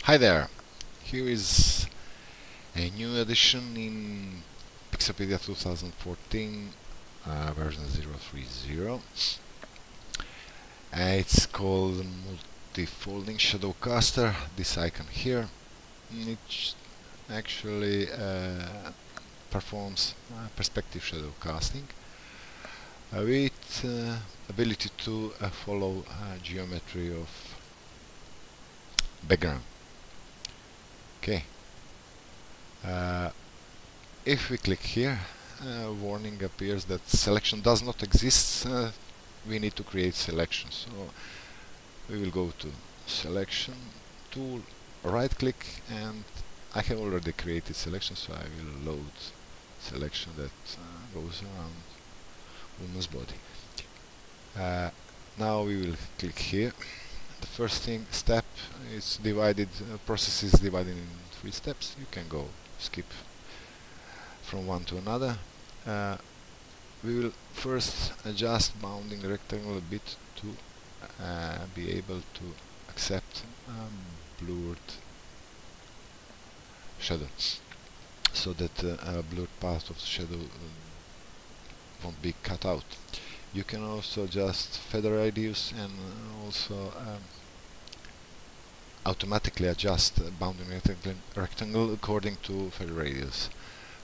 Hi there! Here is a new edition in Pixopedia 2014 version 030. It's called Multi-Folding Shadow Caster. This icon here, it actually performs perspective shadow casting with ability to follow geometry of background. Okay. If we click here, warning appears that selection does not exist. We need to create selection. So we will go to selection tool, right click, and I have already created selection, so I will load selection that goes around woman's body. Now we will click here. The first step is divided, process is divided in 3 steps. You can go skip from one to another. We will first adjust bounding rectangle a bit to be able to accept blurred shadow, so that blurred part of the shadow won't be cut out. You can also adjust feather radius and also automatically adjust bounding rectangle according to feather radius.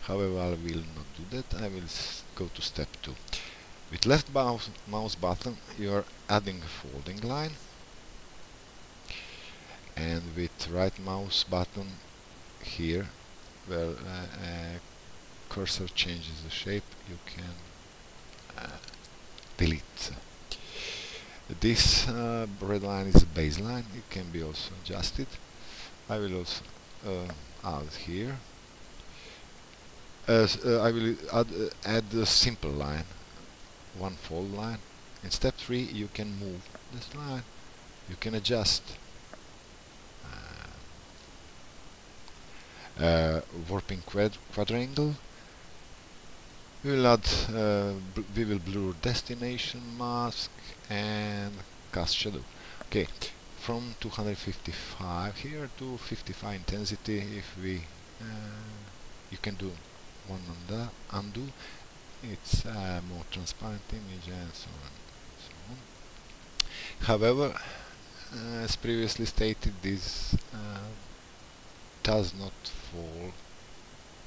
However, I will not do that. I will go to step 2. With left mouse button you are adding a folding line, and with right mouse button here, where cursor changes the shape, you can delete. This red line is a baseline. It can be also adjusted. I will also add here. I will add a simple line, one fold line. In step 3 you can move this line. You can adjust warping quadrangle. We will blur destination, mask, and cast shadow. Okay, from 255 here to 55 intensity. If we you can do one undo. It's a more transparent image, and so on. However, as previously stated, this does not follow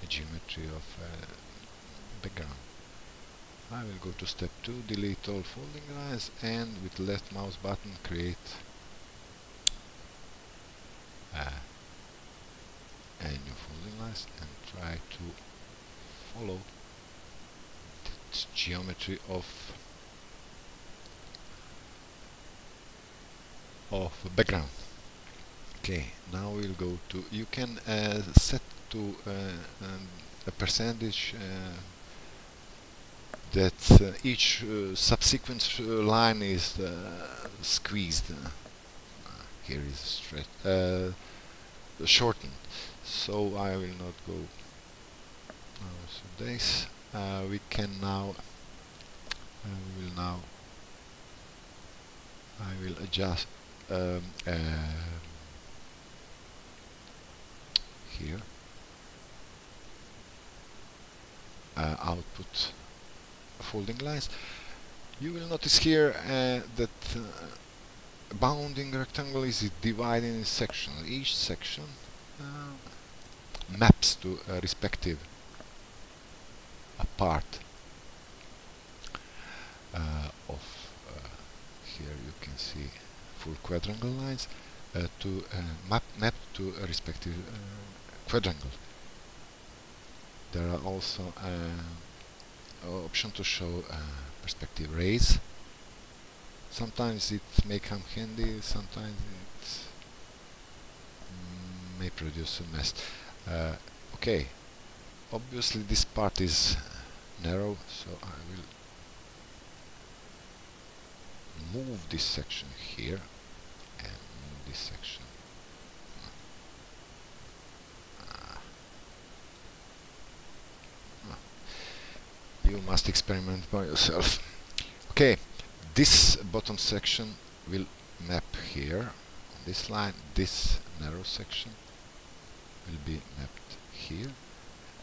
the geometry of background. I will go to step 2, delete all folding lines, and with left mouse button create a new folding lines and try to follow the geometry of background. Okay, now we'll go to, you can set to a percentage that each subsequent line is squeezed. Here is shortened, so I will not go so this. We can now I will adjust here output folding lines. You will notice here that bounding rectangle is divided in sections. Each section maps to a respective part of here you can see full quadrangle lines to map to a respective quadrangle. There are also option to show perspective rays. Sometimes it may come handy, sometimes it may produce a mess. Okay, obviously this part is narrow, so I will move this section here and move this section. You must experiment by yourself. Okay, this bottom section will map here on this line, this narrow section will be mapped here,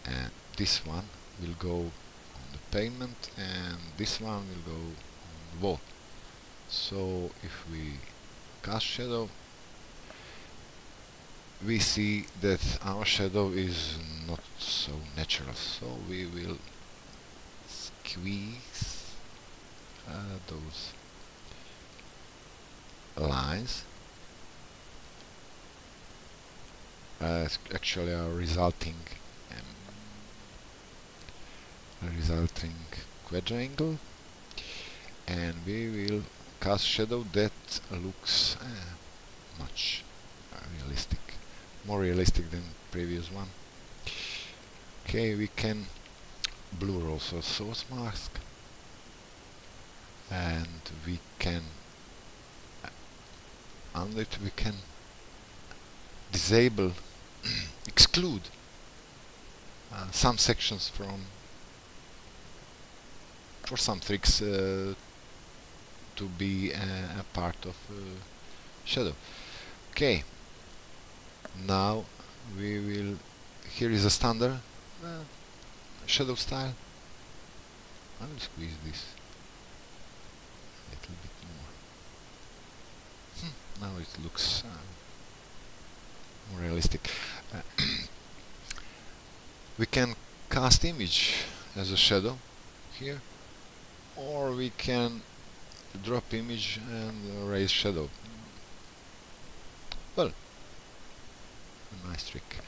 and this one will go on the pavement, and this one will go on the wall. So if we cast shadow, we see that our shadow is not so natural, so we will squeeze those lines. Actually are resulting quadrangle, and we will cast shadow that looks much realistic, more realistic than previous one. Okay, we can blur also source mask, and we can under it we can disable exclude some sections for some tricks to be a part of shadow. Okay, now we will, here is a standard shadow style. I will squeeze this a little bit more. Now it looks more realistic. We can cast image as a shadow here, or we can drop image and raise shadow. Well, a nice trick.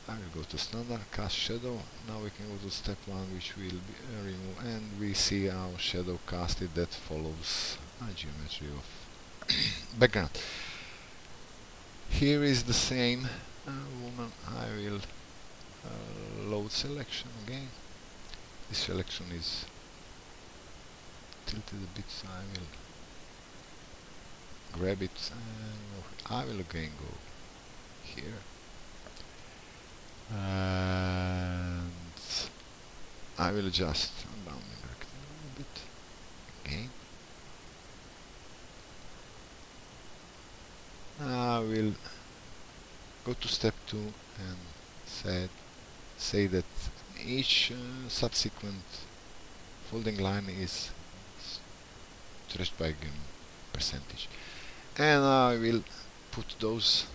I will go to standard, cast shadow. Now we can go to step 1, which will be remove, and we see our shadow casted that follows a geometry of background. Here is the same woman. I will load selection again. This selection is tilted a bit, so I will grab it, and I will again go here, and I will adjust bounding rectangle a bit again. I will go to step 2 and say that each subsequent folding line is stretched by a percentage, and I will put those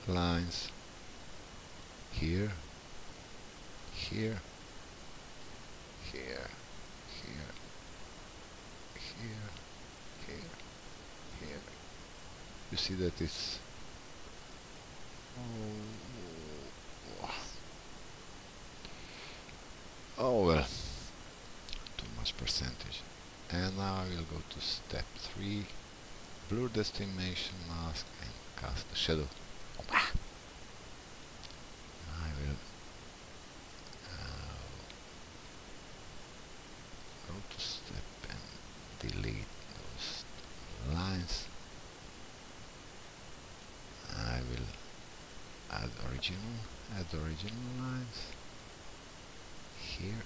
lines here, here, here, here, here, here, here. You see that it's oh well, too much percentage. And now I will go to step 3, blur destination mask, and cast the shadow. I will go to step and delete those lines. I will add original lines here,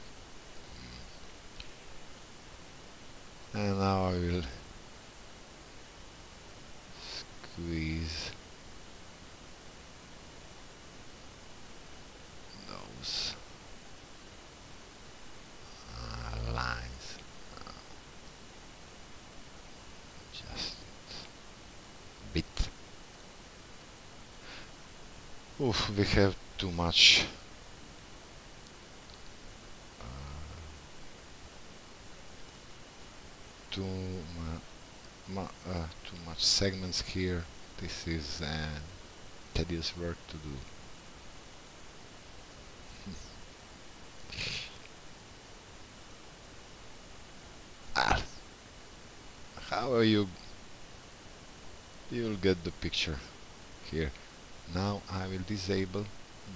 and now I will squeeze those lines, just a bit. Oof, we have too much too much segments here. This is tedious work to do. How you'll get the picture here. Now I will disable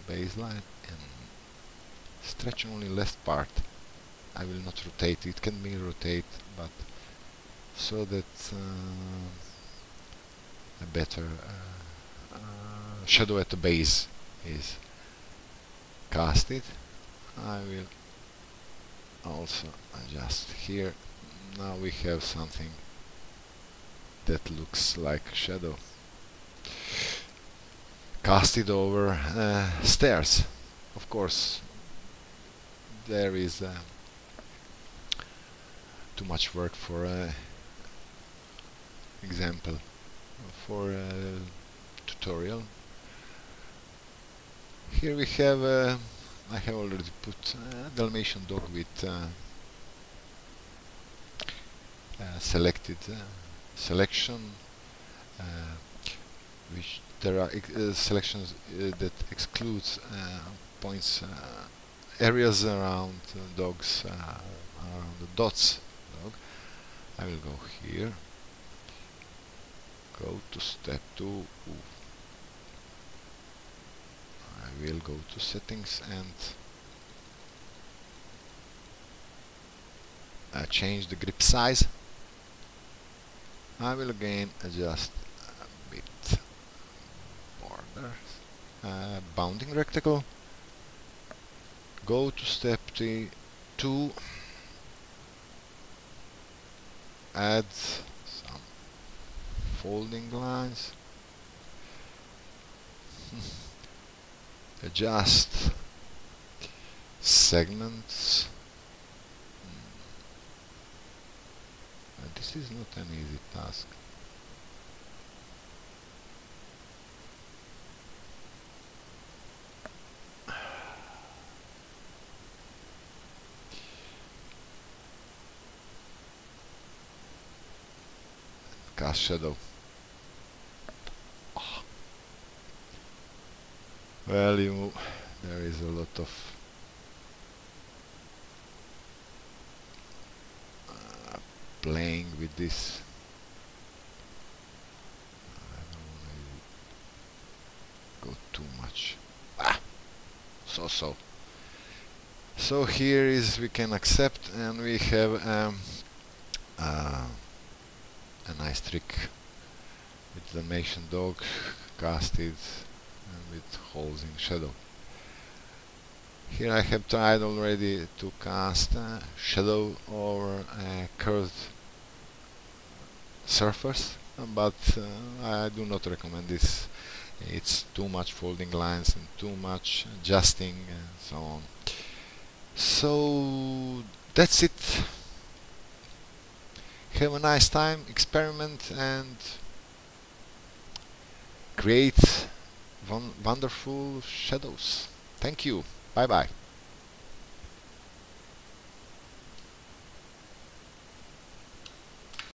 baseline and stretch only left part. I will not rotate. It can be rotate, but so that a better shadow at the base is casted. I will also adjust here. Now we have something that looks like shadow. cast it over stairs. Of course, there is too much work for example, for a tutorial. Here we have I have already put Dalmatian dog with selected selection, which there are selections that excludes points, areas around dogs, around the dots dog. I will go here, go to step 2. I will go to settings and change the grip size. I will again adjust a bit borders, bounding rectangle. Go to step 2, add some folding lines, adjust segments. This is not an easy task. Cast shadow. Well, there is a lot of playing with this. I don't want to go too much. So here is we can accept, and we have a nice trick with the Dalmatian dog casted and with holes in shadow. Here I have tried already to cast shadow over a curved surface, but I do not recommend this. It's too much folding lines and too much adjusting and so on. So that's it. Have a nice time, experiment and create wonderful shadows. Thank you. Bye bye.